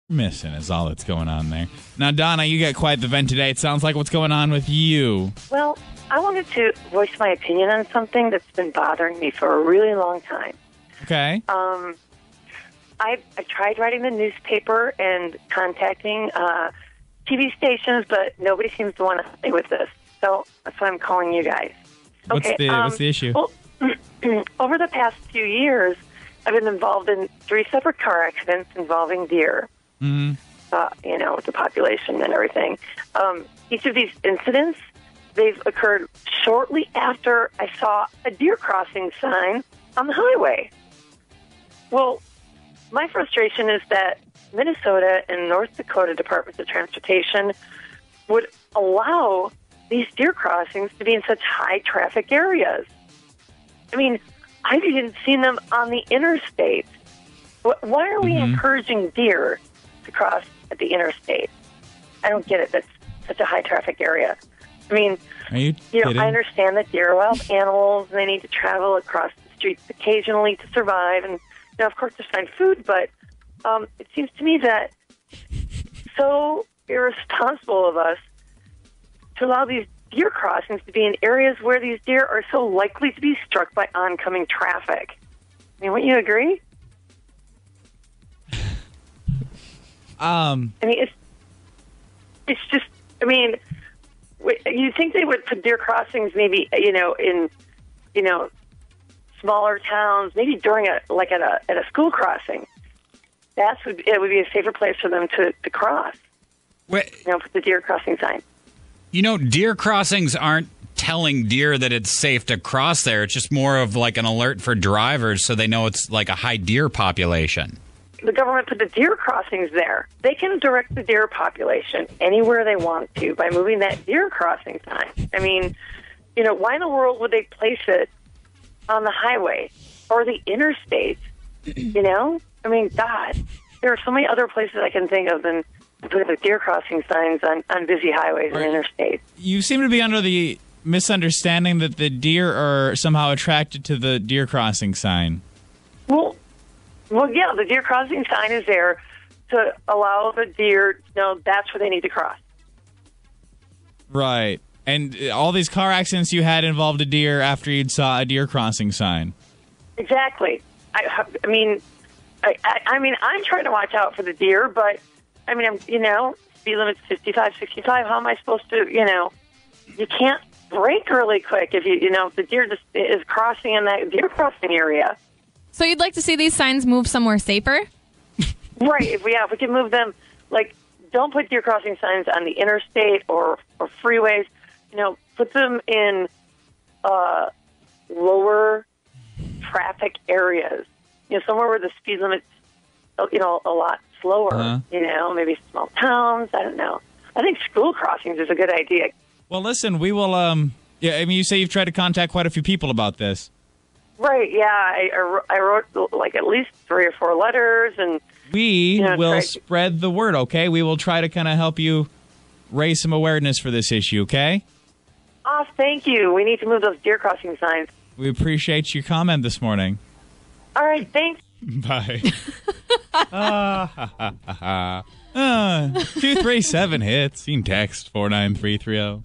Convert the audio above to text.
Missing is all that's going on there. Now, Donna, you got quite the vent today. It sounds like what's going on with you. Well, I wanted to voice my opinion on something that's been bothering me for a really long time. Okay. I tried writing the newspaper and contacting TV stations, but nobody seems to want to help me with this. So that's why I'm calling you guys. What's the issue? Well, over the past few years, I've been involved in 3 separate car accidents involving deer. Mm-hmm. With the population and everything. Each of these incidents, they've occurred shortly after I saw a deer crossing sign on the highway. Well, my frustration is that Minnesota and North Dakota Departments of Transportation would allow these deer crossings to be in such high traffic areas. I mean, I've even seen them on the interstate. Why are we encouraging deer to cross at the interstate? I don't get it. That's such a high traffic area. I mean, are you kidding? I understand that deer are wild animals and they need to travel across the streets occasionally to survive. And, of course, to find food. But it seems to me that so irresponsible of us to allow these deer crossings to be in areas where these deer are so likely to be struck by oncoming traffic. I mean, wouldn't you agree? I mean, it's just, I mean, you think they would put deer crossings maybe, in, smaller towns, maybe during at a school crossing. It would be a safer place for them to cross. Wait. Put the deer crossing sign. Deer crossings aren't telling deer that it's safe to cross there. It's just more of like an alert for drivers so they know it's like a high deer population. The government put the deer crossings there. They can direct the deer population anywhere they want to by moving that deer crossing sign. I mean, why in the world would they place it on the highway or the interstate? I mean, God, there are so many other places I can think of than putting the deer crossing signs on busy highways and interstates. You seem to be under the misunderstanding that the deer are somehow attracted to the deer crossing sign. Well, yeah, the deer crossing sign is there to allow the deer to know that's where they need to cross. Right. And all these car accidents you had involved a deer after you'd saw a deer crossing sign. Exactly. I mean, I'm trying to watch out for the deer, but, I mean, speed limit's 55, 65. How am I supposed to, you can't brake really quick if if the deer just is crossing in that deer crossing area. So you'd like to see these signs move somewhere safer? Right. If we can move them, don't put deer crossing signs on the interstate or freeways. Put them in lower traffic areas. Somewhere where the speed limit's, a lot slower. Uh-huh. Maybe small towns. I don't know. I think school crossings is a good idea. Well, listen, we will. You say you've tried to contact quite a few people about this. Right, yeah. I wrote at least 3 or 4 letters, and we will spread the word, okay? We will try to kind of help you raise some awareness for this issue, okay? Oh, thank you. We need to move those deer crossing signs. We appreciate your comment this morning. All right, thanks. Bye. 237 hits. You can text 49330.